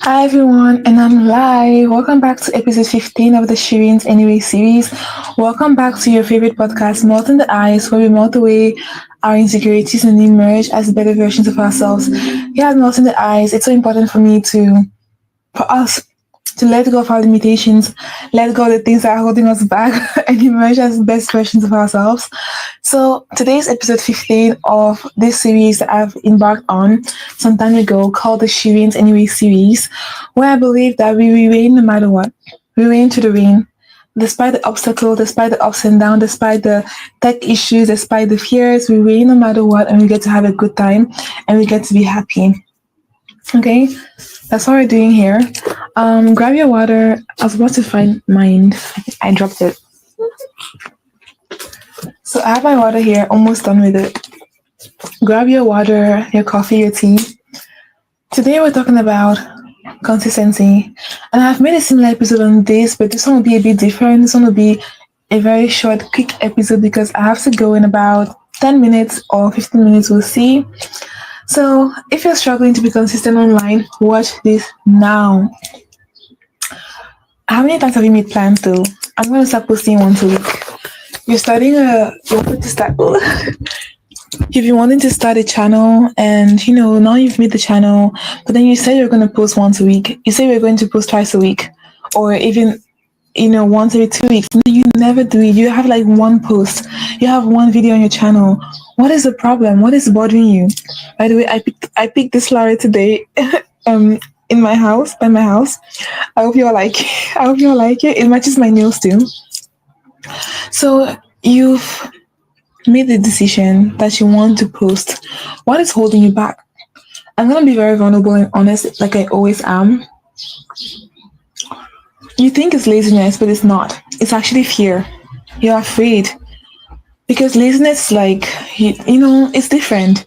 Hi everyone, and I'm live. Welcome back to episode 15 of the Shireen's Anyway series. Welcome back to your favorite podcast, Melting the Ice, where we melt away our insecurities and emerge as better versions of ourselves. Here at Melting the Ice, it's so important for us to let go of our limitations, let go of the things that are holding us back, and emerge as best versions of ourselves. So today's episode 15 of this series that I've embarked on some time ago called the Shireen's Anyway series, where I believe that we reign no matter what. We reign to the rain. Despite the obstacle, despite the ups and downs, despite the tech issues, despite the fears, we reign no matter what, and we get to have a good time and we get to be happy. Okay, that's what we're doing here. Grab your water. I was about to find mine. I dropped it. So I have my water here, almost done with it. Grab your water, your coffee, your tea. Today we're talking about consistency. And I've made a similar episode on this, but this one will be a bit different. This one will be a very short, quick episode because I have to go in about 10 minutes or 15 minutes, we'll see. So if you're struggling to be consistent online, watch this now. How many times have you made plans though? I'm going to start posting once a week. You're wanting to start, you've been wanting to start a channel and now you've made the channel, but then you said you're going to post once a week. You say you're going to post twice a week or even once every 2 weeks. No, you never do it. You have like one post. You have one video on your channel. What is the problem? What is bothering you? By the way, I picked this flower today in my house, by my house. I hope you all like it. I hope you all like it. It matches my nails too. So you've made the decision that you want to post. What is holding you back? I'm going to be very vulnerable and honest like I always am. You think it's laziness, but it's not. It's actually fear. You're afraid. Because laziness is like, it's different.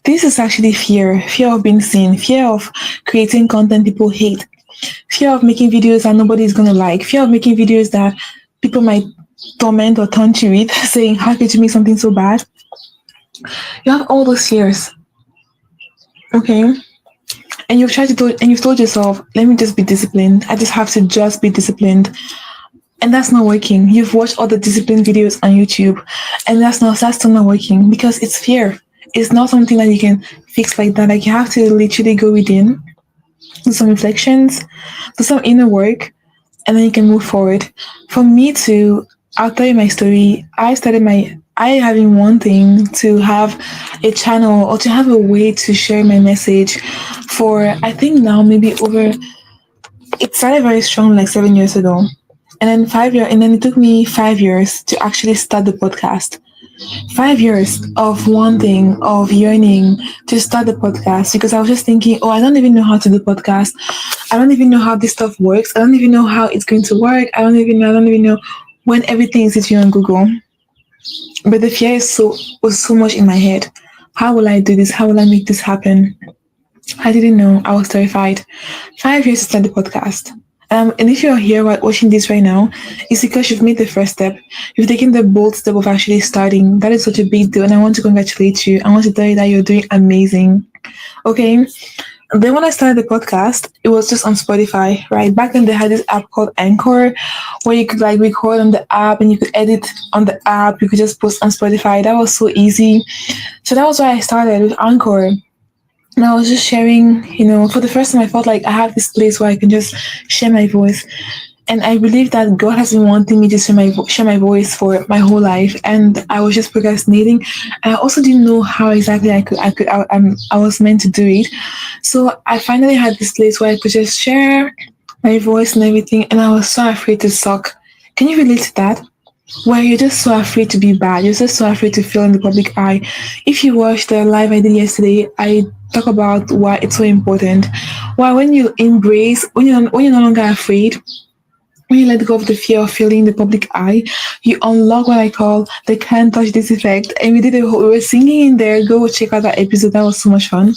This is actually fear. Fear of being seen. Fear of creating content people hate. Fear of making videos that nobody's going to like. Fear of making videos that people might torment or taunt you with, saying, how could you make something so bad? You have all those fears. Okay? And you've told yourself, let me just be disciplined. I just have to just be disciplined. And that's not working. You've watched all the discipline videos on YouTube, and that's still not working because it's fear. It's not something that you can fix like that. Like you have to literally go within, do some reflections, do some inner work, and then you can move forward. For me too, I'll tell you my story. I have been wanting to have a channel or to have a way to share my message for, I think now maybe it started very strong like 7 years ago. And then 5 years, and then it took me 5 years to actually start the podcast. 5 years of wanting, of yearning to start the podcast because I was just thinking, I don't even know how to do podcast. I don't even know how this stuff works. I don't even know how it's going to work. I don't even know when everything is sitting on Google. But the fear was so much in my head. How will I do this? How will I make this happen? I didn't know. I was terrified. 5 years to start the podcast. And if you're here watching this right now, it's because you've made the first step. You've taken the bold step of actually starting. That is such a big deal. And I want to congratulate you. I want to tell you that you're doing amazing. Okay. And then when I started the podcast, it was just on Spotify, right? Back then they had this app called Anchor where you could like record on the app and you could edit on the app. You could just post on Spotify. That was so easy. So that was why I started with Anchor. And I was just sharing, for the first time I felt like I have this place where I can just share my voice. And I believe that God has been wanting me to share my voice for my whole life. And I was just procrastinating. And I also didn't know how exactly I was meant to do it. So I finally had this place where I could just share my voice and everything. And I was so afraid to suck. Can you relate to that? Where you're just so afraid to be bad. You're just so afraid to fail in the public eye. If you watched the live I did yesterday, I talk about why it's so important. Why when you embrace, when you're no longer afraid, when you let go of the fear of failing in the public eye, you unlock what I call the can't touch this effect. And we were singing in there. Go check out that episode. That was so much fun.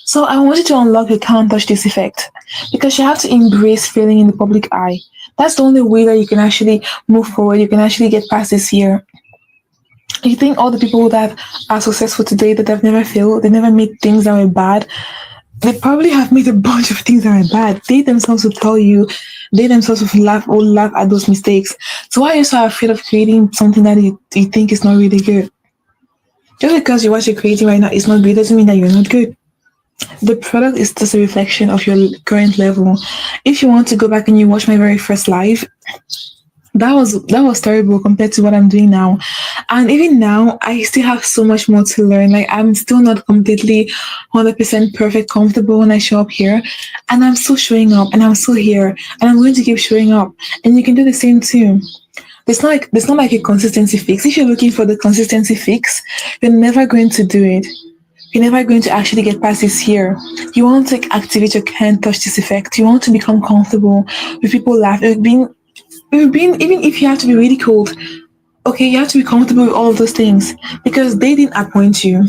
So I wanted to unlock the can't touch this effect because you have to embrace failing in the public eye. That's the only way that you can actually move forward. You can actually get past this fear. You think all the people that are successful today, that have never failed, they never made things that were bad, They probably have made a bunch of things that are bad. They themselves will tell you, they themselves will laugh at those mistakes. So why are you so afraid of creating something that you think is not really good? Just because what you're creating right now is not good doesn't mean that you're not good. The product is just a reflection of your current level. If you want to go back and you watch my very first live, that was terrible compared to what I'm doing now. And even now, I still have so much more to learn. Like I'm still not completely 100% perfect comfortable when I show up here. And I'm still showing up and I'm still here. And I'm going to keep showing up. And you can do the same too. There's not like a consistency fix. If you're looking for the consistency fix, you're never going to do it. You're never going to actually get past this here. You want to activate your can't touch this effect. You want to become comfortable with people laughing, being even if you have to be ridiculed. Okay, you have to be comfortable with all of those things because they didn't appoint you.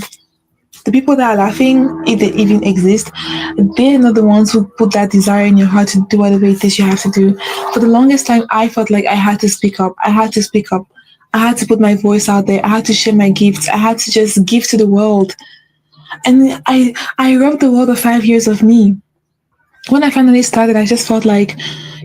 The people that are laughing, if they even exist, they're not the ones who put that desire in your heart to do whatever it is you have to do. For the longest time, I felt like I had to speak up. I had to speak up. I had to put my voice out there. I had to share my gifts. I had to just give to the world. And I robbed the world of 5 years of me. When I finally started, I just felt like,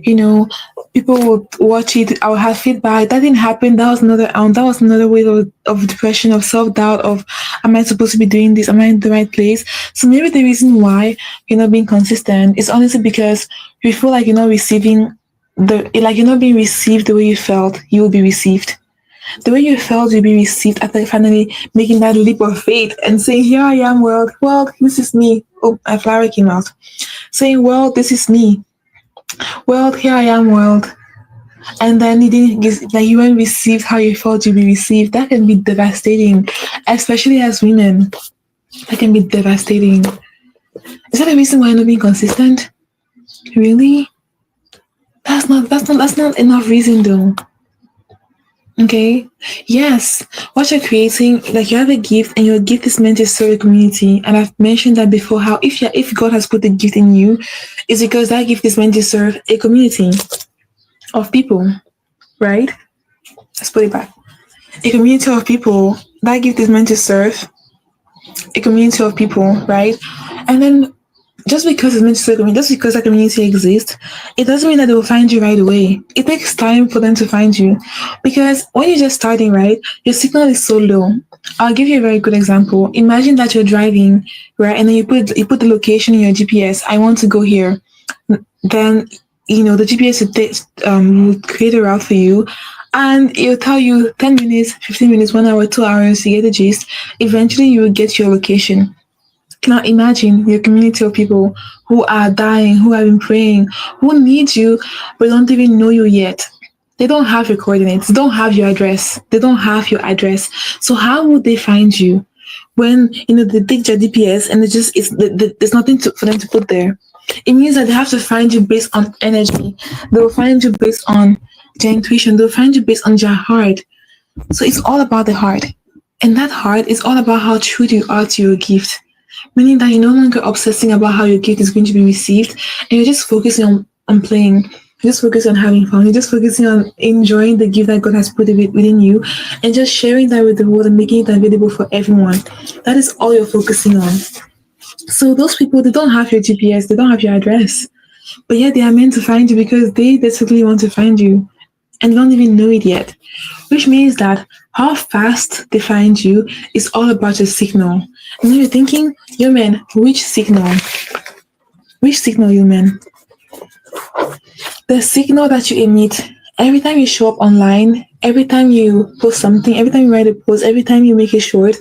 you know, people would watch it. I would have feedback. That didn't happen. That was another way of depression, of self doubt, of am I supposed to be doing this? Am I in the right place? So maybe the reason why you're not being consistent is honestly because you feel like you're not receiving like you're not being received the way you felt you will be received. The way you felt you'll be received after finally making that leap of faith and saying, "Here I am, world. World, this is me." Oh, a flower came out. Saying, "World, this is me. World, here I am, world." And then you didn't like you weren't received how you felt you'd be received. That can be devastating, especially as women. That can be devastating. Is that the reason why you're not being consistent? Really? That's not enough reason though. Okay. Yes. What you're creating, like you have a gift and your gift is meant to serve a community. And I've mentioned that before how if God has put a gift in you, it's because that gift is meant to serve a community of people, right? Let's put it back. A community of people. That gift is meant to serve a community of people, right? And then just because it's meant to serve a community, just because that community exists, it doesn't mean that they will find you right away. It takes time for them to find you. Because when you're just starting, right, your signal is so low. I'll give you a very good example. Imagine that you're driving, right, and then you put the location in your GPS. I want to go here. Then the GPS will create a route for you, and it'll tell you 10 minutes, 15 minutes, 1 hour, 2 hours to get the gist. Eventually, you will get your location. Now imagine your community of people who are dying, who have been praying, who need you, but don't even know you yet. They don't have your coordinates, they don't have your address, they don't have your address. So how would they find you when they take your DPS and there's nothing for them to put there? It means that they have to find you based on energy. They will find you based on their intuition. They'll find you based on your heart. So it's all about the heart. And that heart is all about how true you are to your gift. Meaning that you're no longer obsessing about how your gift is going to be received, and you're just focusing on playing. You're just focusing on having fun. You're just focusing on enjoying the gift that God has put within you, and just sharing that with the world and making it available for everyone. That is all you're focusing on. So those people, they don't have your GPS, they don't have your address, but yet they are meant to find you because they desperately want to find you and don't even know it yet. Which means that how fast they find you is all about your signal. And then you're thinking, yo man, which signal? Which signal, you man? The signal that you emit every time you show up online, every time you post something, every time you write a post, every time you make it short,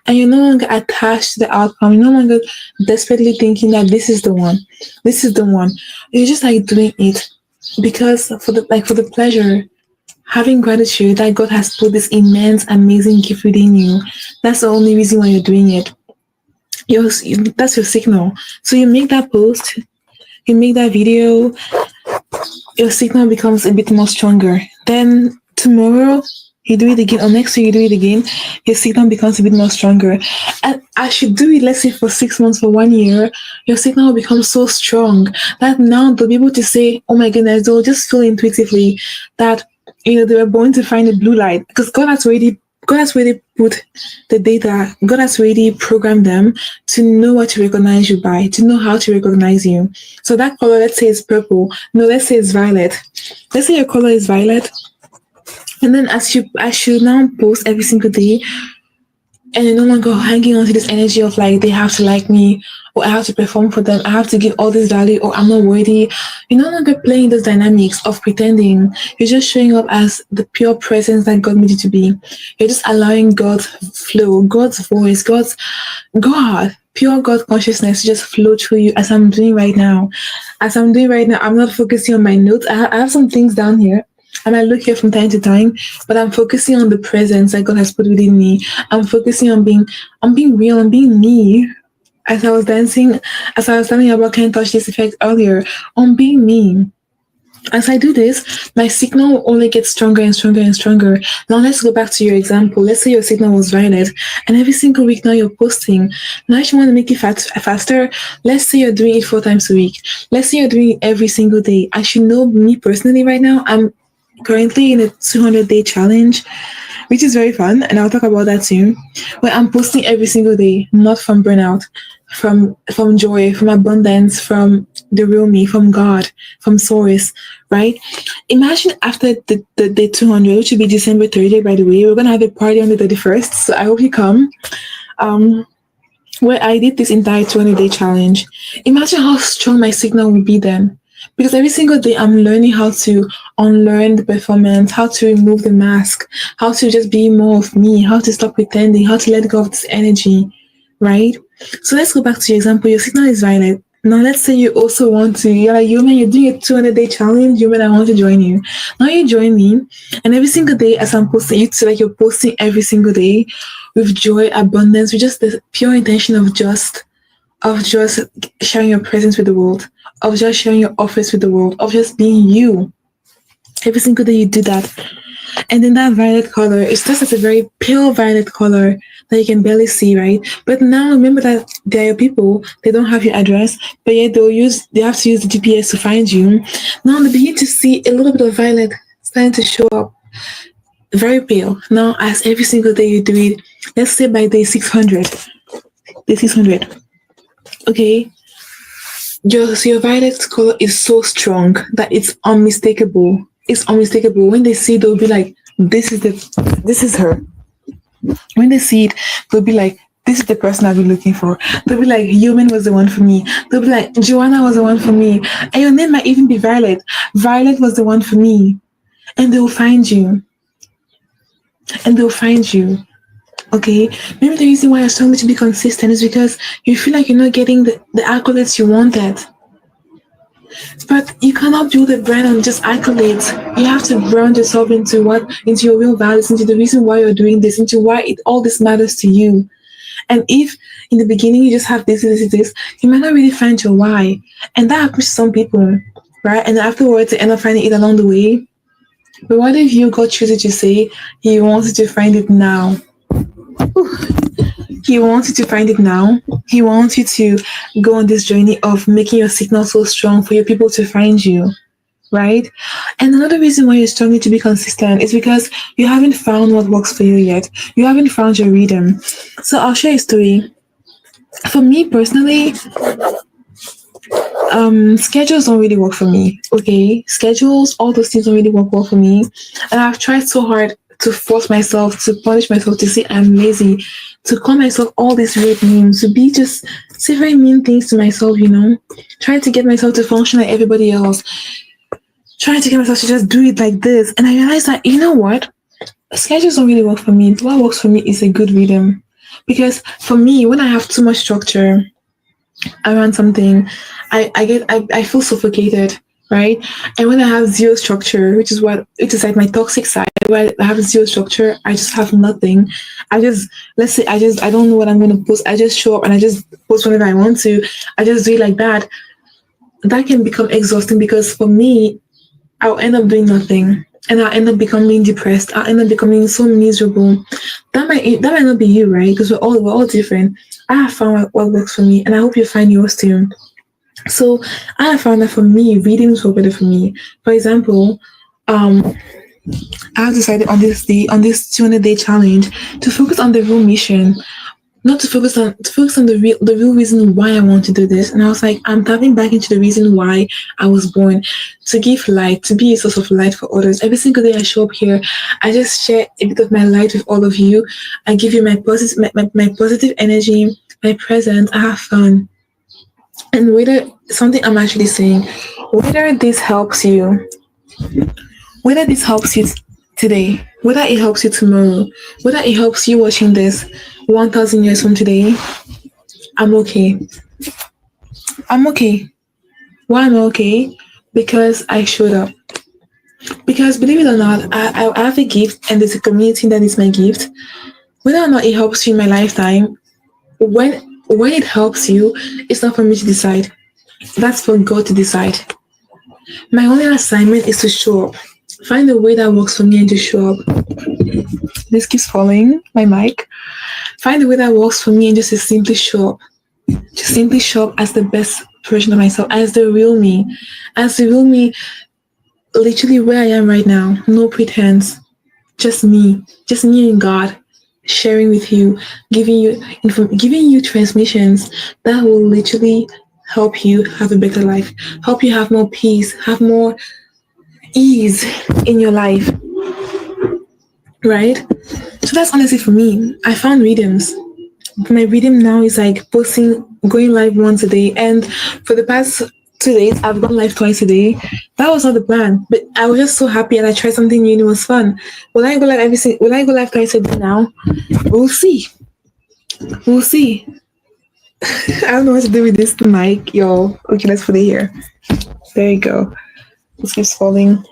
and you're no longer attached to the outcome, you're no longer desperately thinking that this is the one, this is the one. You're just like doing it because for the pleasure, having gratitude that God has put this immense, amazing gift within you. That's the only reason why you're doing it. That's your signal. So you make that post, you make that video, your signal becomes a bit more stronger. Then tomorrow you do it again, or next week you do it again, your signal becomes a bit more stronger. And as you do it, let's say for 6 months, for 1 year, your signal becomes so strong that now they'll be able to say, oh my goodness, they'll just feel intuitively that they were born to find a blue light because God has already God has already put the data, God has already programmed them to know what to recognize you by, to know how to recognize you. So that color, let's say it's purple. No, let's say it's violet. Let's say your color is violet. And then as you now post every single day, and you're no longer hanging on to this energy of like they have to like me, or I have to perform for them, I have to give all this value, or I'm not worthy. You're no longer playing those dynamics of pretending. You're just showing up as the pure presence that God made you to be. You're just allowing God's flow, God's voice, pure God consciousness to just flow through you as I'm doing right now. I'm not focusing on my notes. I have some things down here. I might look here from time to time, but I'm focusing on the presence that God has put within me. I'm focusing on being real, on being me. As I was dancing, as I was telling you about Can't Touch This Effect earlier, on being me. As I do this, my signal will only get stronger and stronger and stronger. Now let's go back to your example. Let's say your signal was violet, and every single week now you're posting. Now if you want to make it faster, let's say you're doing it 4 times a week. Let's say you're doing it every single day. As you know, me personally right now, I'm currently in a 200-day challenge, which is very fun, and I'll talk about that soon. Where I'm posting every single day, not from burnout, from joy, from abundance, from the real me, from God, from source, right? Imagine after the day 200, which will be December 30th, by the way, we're gonna have a party on the 31st, so I hope you come. Um, where I did this entire 20-day challenge. Imagine how strong my signal would be then. Because every single day I'm learning how to unlearn the performance, how to remove the mask, how to just be more of me, how to stop pretending, how to let go of this energy, right? So let's go back to your example. Your signal is violet. Now let's say you also want to, you're like, Human, you're doing a 200-day challenge. Human, I want to join you. Now you join me, and every single day as I'm posting, you're posting every single day with joy, abundance, with just the pure intention of just sharing your presence with the world, of just sharing your office with the world, of just being you. Every single day you do that. And then that violet color, it's just as a very pale violet color that you can barely see, right? But now remember that they are your people, they don't have your address, but yet they have to use the GPS to find you. Now they begin to see a little bit of violet starting to show up. Very pale. Now as every single day you do it, let's say by day 600. Day 600. Okay, your violet color is so strong that it's unmistakable. It's unmistakable. When they see it, they'll be like, this is her. When they see it, they'll be like, this is the person I've been looking for. They'll be like, Human was the one for me. They'll be like, Joanna was the one for me. And your name might even be Violet. Violet was the one for me. And they'll find you. And they'll find you. Okay, maybe the reason why you're struggling to be consistent is because you feel like you're not getting the accolades you wanted. But you cannot build a brand on just accolades. You have to brand yourself into your real values, into the reason why you're doing this, into why all this matters to you. And if in the beginning you just have this, you might not really find your why. And that happens to some people, right? And afterwards they end up finding it along the way. But what if you God chooses to say He wants you to find it now? He wants you to find it now. He wants you to go on this journey of making your signal so strong for your people to find you, right? And another reason why you're struggling to be consistent is because you haven't found what works for you yet. You haven't found your rhythm. So I'll share a story. For me personally, schedules don't really work for me. Okay, schedules, all those things don't really work well for me, and I've tried so hard to force myself, to punish myself, to say I'm lazy, to call myself all these weird names, to be just say very mean things to myself, trying to get myself to function like everybody else, trying to get myself to just do it like this. And I realized that, you know what? Schedules don't really work for me. What works for me is a good rhythm. Because for me, when I have too much structure around something, I feel suffocated, right? And when I have zero structure, which is like my toxic side, where I have zero structure, I just have nothing. I don't know what I'm going to post. I just show up and I just post whenever I want to. I just do it like that. That can become exhausting because for me, I'll end up doing nothing. And I'll end up becoming depressed. I'll end up becoming so miserable. That might not be you, right? Because we're all different. I have found what works for me, and I hope you find yours too. So I have found that for me, readings were better for me. For example, I've decided on this 200-day challenge, to focus on the real mission, not to focus on the real reason why I want to do this. And I was like, I'm tapping back into the reason why I was born, to give light, to be a source of light for others. Every single day I show up here, I just share a bit of my light with all of you. I give you my positive energy, my presence. I have fun. And whether something I'm actually saying, whether this helps you, whether this helps you today, whether it helps you tomorrow, whether it helps you watching this 1,000 years from today, I'm okay. I'm okay. Why am I okay? Because I showed up. Because believe it or not, I have a gift, and there's a community that is my gift. Whether or not it helps you in my lifetime, when it helps you, it's not for me to decide. That's for God to decide. My only assignment is to show up. Find a way that works for me and to show up. This keeps falling, my mic. Find a way that works for me and just to simply show up. Just simply show up as the best version of myself, as the real me. As the real me, literally where I am right now. No pretense. Just me. Just me and God. Sharing with you, giving you transmissions that will literally help you have a better life, help you have more peace, have more ease in your life, right? So that's honestly for me. I found rhythms. My rhythm now is like going live once a day, and for the past 2 days, I've gone live twice a day. That was not the plan, but I was just so happy, and I tried something new and it was fun. Will I go live twice a day now? We'll see. We'll see. I don't know what to do with this mic, y'all. Okay, let's put it here. There you go. It keeps falling.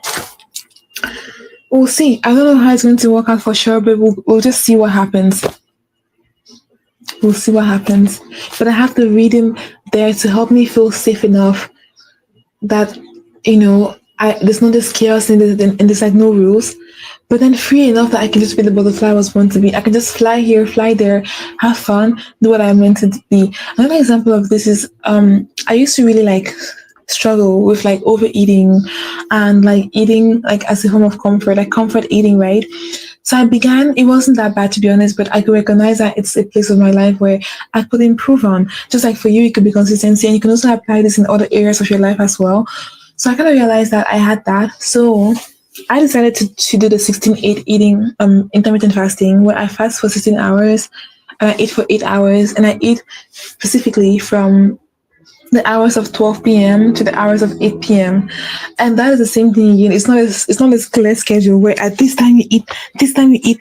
We'll see. I don't know how it's going to work out for sure, but we'll just see what happens. We'll see what happens. But I have the rhythm there to help me feel safe enough that, there's no this chaos and there's like no rules. But then free enough that I can just be the butterfly I was born to be. I can just fly here, fly there, have fun, do what I'm meant to be. Another example of this is I used to really like struggle with like overeating and like eating like as a form of comfort, like comfort eating, right? So it wasn't that bad to be honest, but I could recognize that it's a place of my life where I could improve on. Just like for you, it could be consistency, and you can also apply this in other areas of your life as well. So I kind of realized that I had that. So I decided to do the 16-8 eating, intermittent fasting, where I fast for 16 hours and I eat for 8 hours, and I eat specifically from the hours of 12 p.m. to the hours of 8 p.m. And that is the same thing again. It's not a clear schedule where at this time you eat, this time you eat.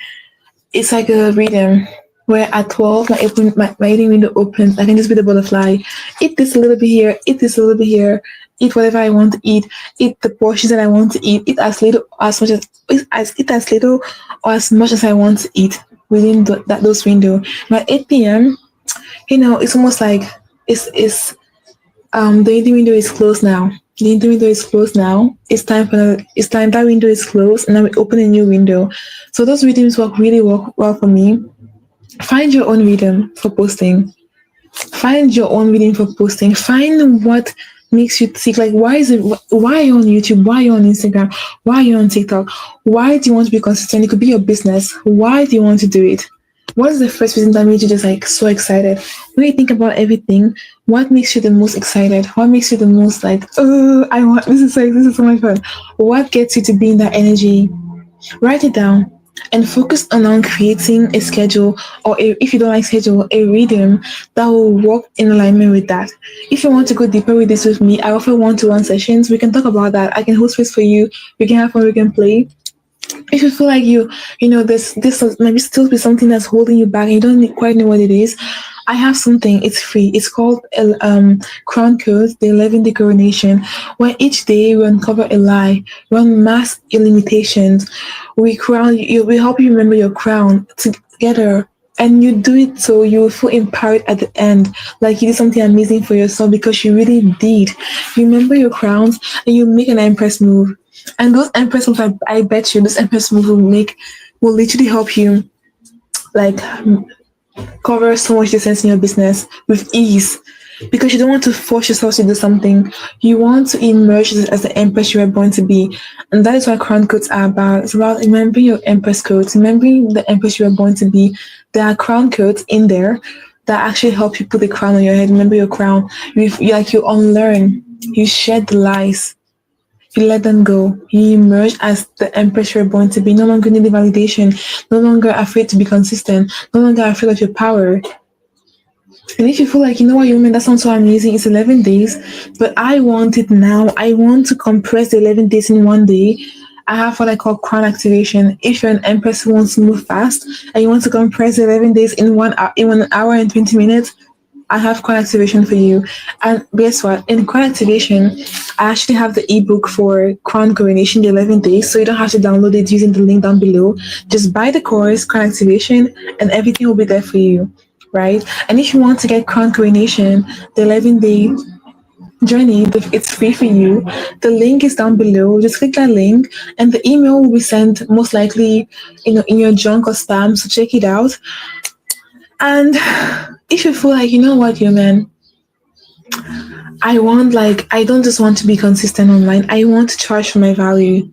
It's like a rhythm where at 12 my eating window opens. I can just be the butterfly. Eat this a little bit here, eat this a little bit here, eat whatever I want to eat the portions that I want to eat as little as little or as much as I want to eat within those window. By 8 p.m., it's almost like it's the eating window is closed now. The eating window is closed now. It's time that window is closed, and now we open a new window. So those rhythms work well for me. Find your own rhythm for posting. Find your own rhythm for posting. Find what makes you think, like, why are you on YouTube? Why are you on Instagram? Why are you on TikTok? Why do you want to be consistent? It could be your business. Why do you want to do it? What is the first reason that made you just like so excited? When you think about everything, what makes you the most excited? What makes you the most like, oh, this is so much fun. What gets you to be in that energy? Write it down and focus on creating a schedule, or if you don't like schedule, a rhythm that will work in alignment with that. If you want to go deeper with this with me, I offer one-to-one sessions. We can talk about that. I can hold space for you. We can have fun. We can play. If you feel like this maybe still be something that's holding you back and you don't quite know what it is, I have something. It's free. It's called Crown Code, the 11-day Coronation, where each day we uncover a lie, we unmask your limitations, we help you remember your crown together. And you do it so you will feel empowered at the end, like you did something amazing for yourself because you really did. You remember your crowns and you make an Empress move. And those Empress moves, I bet you, those Empress moves will literally help you, like, cover so much distance in your business with ease. because you don't want to force yourself to do something. You want to emerge as the empress you were born to be. And that is what crown codes are about. It's about remembering your empress codes, remembering the empress you were born to be. There are crown codes in there that actually help you put the crown on your head. Remember your crown. You unlearn. You shed the lies. You let them go. You emerge as the empress you're born to be. No longer need the validation. No longer afraid to be consistent. No longer afraid of your power. And if you feel like, you know what, you mean that sounds so amazing, it's 11 days, but I want it now. I want to compress the 11 days in one day. I have what I call crown activation. If you're an empress who wants to move fast and you want to compress the 11 days in 1 hour and 20 minutes, I have crown activation for you. And guess what? In crown activation, I actually have the ebook for crown coronation, the 11 days, so you don't have to download it using the link down below. Just buy the course, crown activation, and everything will be there for you, right? And if you want to get crown coronation, the 11-day journey, it's free for you. The link is down below. Just click that link, and the email will be sent most likely, in your junk or spam. So check it out. And if you feel like, you know what, human, I don't just want to be consistent online. I want to charge for my value.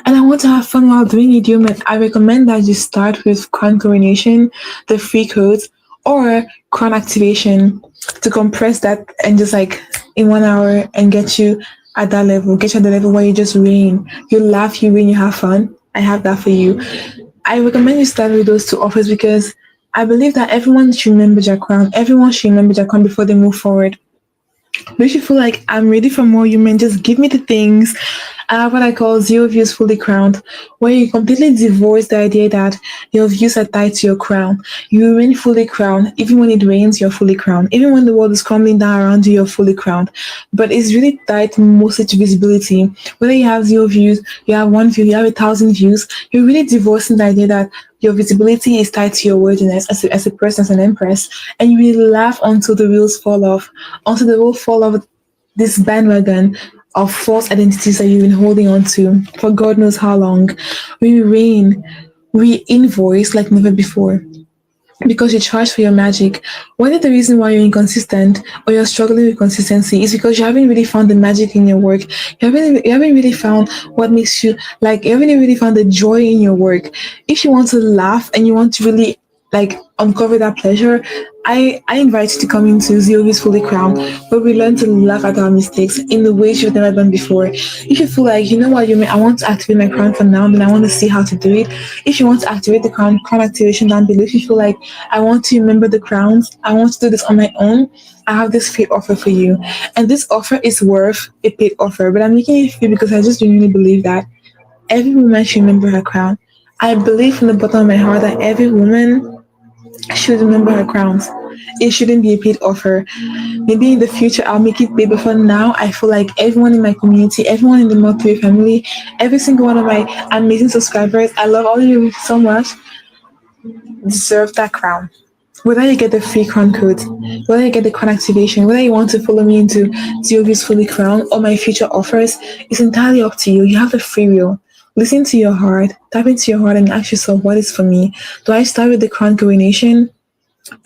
And I want to have fun while doing it, human. I recommend that you start with crown coronation, the free codes, or crown activation to compress that and just like in 1 hour and get you at that level, get you at the level where you just reign. You laugh, you win, you have fun. I have that for you. I recommend you start with those two offers because I believe that everyone should remember their crown. Everyone should remember their crown before they move forward. But if you feel like I'm ready for more, you may just give me the things. I have what I call zero views fully crowned, where you completely divorce the idea that your views are tied to your crown. You remain fully crowned. Even when it rains, you're fully crowned. Even when the world is crumbling down around you, you're fully crowned. But it's really tied mostly to visibility. Whether you have zero views, you have one view, you have 1,000 views, you're really divorcing the idea that your visibility is tied to your worthiness as a person, as an empress, and you will laugh until the wheels fall off, until the wheels fall off this bandwagon of false identities that you've been holding on to for God knows how long. We reign, we invoice like never before because you charge for your magic. One of the reasons why you're inconsistent or you're struggling with consistency is because you haven't really found the magic in your work. You haven't really found what makes you, like, you haven't really found the joy in your work. If you want to laugh and you want to really like uncover that pleasure, I invite you to come into Zero is Fully Crowned, where we learn to laugh at our mistakes in the ways you've never done before. If you feel like, you know what, I want to activate my crown for now, then I want to see how to do it. If you want to activate the crown activation down below, if you feel like I want to remember the crowns, I want to do this on my own, I have this free offer for you. And this offer is worth a paid offer, but I'm making it free because I just genuinely believe that every woman should remember her crown. I believe from the bottom of my heart that every woman should remember her crowns. It shouldn't be a paid offer. Maybe in the future I'll make it paid, but for now I feel like everyone in my community, everyone in the Mercury family, every single one of my amazing subscribers, I love all of you so much, deserve that crown. Whether you get the free crown code, whether you get the crown activation, whether you want to follow me into Ziovi's Fully Crown or my future offers, it's entirely up to you. You have the free will. Listen to your heart, tap into your heart and ask yourself, what is for me? Do I start with the crown coronation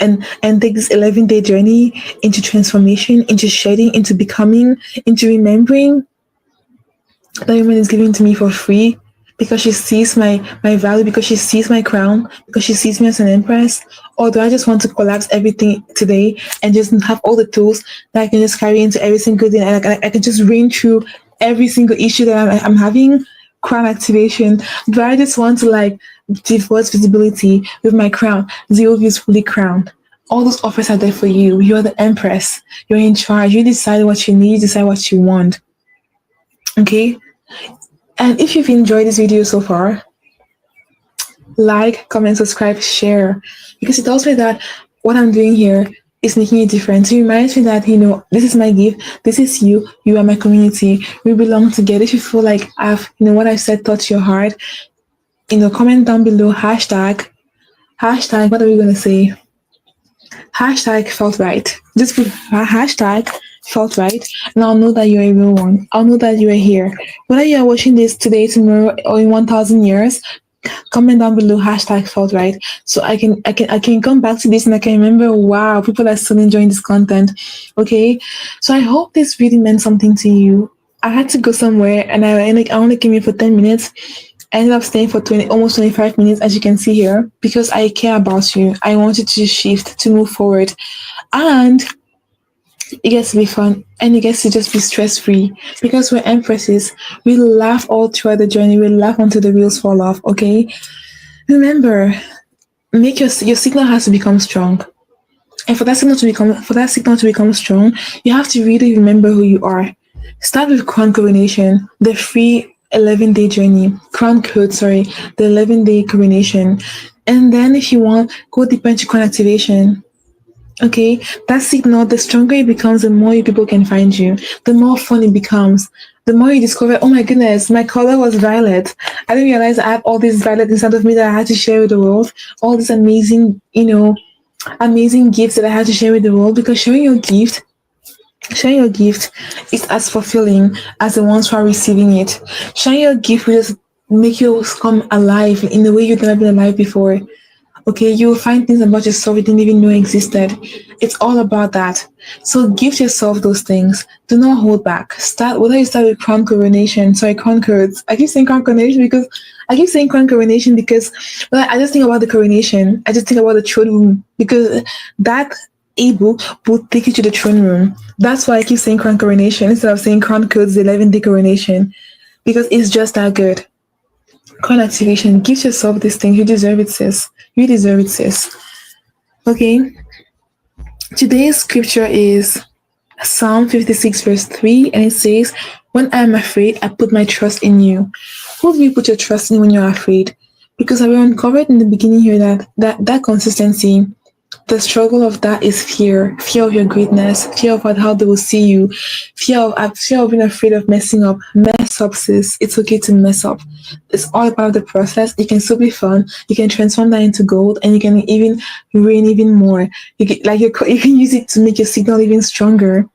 and take this 11-day journey into transformation, into shedding, into becoming, into remembering that woman is giving to me for free because she sees my value, because she sees my crown, because she sees me as an empress? Or do I just want to collapse everything today and just have all the tools that I can just carry into every single day and I can just reign through every single issue that I'm having? Crown activation. Do I just want to like divorce visibility with my crown? Zero views fully crowned. All those offers are there for you. You're the empress. You're in charge. You decide what you need, you decide what you want. Okay? And if you've enjoyed this video so far, like, comment, subscribe, share. Because it tells me that what I'm doing here is making a difference. It reminds me that, this is my gift. This is you. You are my community. We belong together. If you feel like what I've said touched your heart, comment down below, hashtag, what are we going to say? Hashtag felt right. Just put hashtag felt right, and I'll know that you're a real one. I'll know that you are here. Whether you are watching this today, tomorrow, or in 1,000 years, Comment down below hashtag felt right. So I can come back to this and I can remember, wow, people are still enjoying this content. Okay. So I hope this really meant something to you. I had to go somewhere and I only came here for 10 minutes. I ended up staying for 20, almost 25 minutes, as you can see here, because I care about you. I wanted to shift, to move forward. And it gets to be fun and it gets to just be stress free because we're empresses. We laugh all throughout the journey. We laugh until the wheels fall off. Okay. Remember, make your signal has to become strong. And for that signal to become strong, you have to really remember who you are. Start with crown coronation, the free 11-day journey. Crown code, sorry, the 11-day coronation. And then if you want, go deeper into crown activation. Okay, that signal, the stronger it becomes, the more people can find you, the more fun it becomes. The more you discover, oh my goodness, my color was violet. I didn't realize I had all this violet inside of me that I had to share with the world. All these amazing, amazing gifts that I had to share with the world, because sharing your gift is as fulfilling as the ones who are receiving it. Sharing your gift will just make you come alive in a way you've never been alive before. Okay, you will find things about yourself you didn't even know existed. It's all about that. So give yourself those things. Do not hold back. Whether you start with crown codes. I keep saying crown coronation because well, I just think about the coronation. I just think about the throne room because that ebook will take you to the throne room. That's why I keep saying crown coronation instead of saying crown codes, the 11-day coronation, because it's just that good. Crown activation. Give yourself this thing. You deserve it, sis. You deserve it, sis. Okay. Today's scripture is Psalm 56, verse 3, and it says, when I am afraid, I put my trust in you. Who do you put your trust in when you're afraid? Because I uncovered in the beginning here that consistency, the struggle of that is fear of your greatness, fear of how they will see you, fear of being afraid of messing up. Mess up, sis. It's okay to mess up. It's all about the process. It can still be fun. You can transform that into gold, and you can even reign even more. You can use it to make your signal even stronger.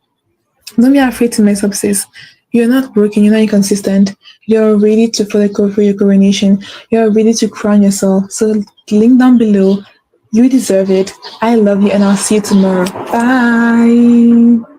Don't be afraid to mess up, sis. You're not broken. You're not inconsistent. You're ready for your coronation. You're ready to crown yourself. So link down below. You deserve it. I love you, and I'll see you tomorrow. Bye.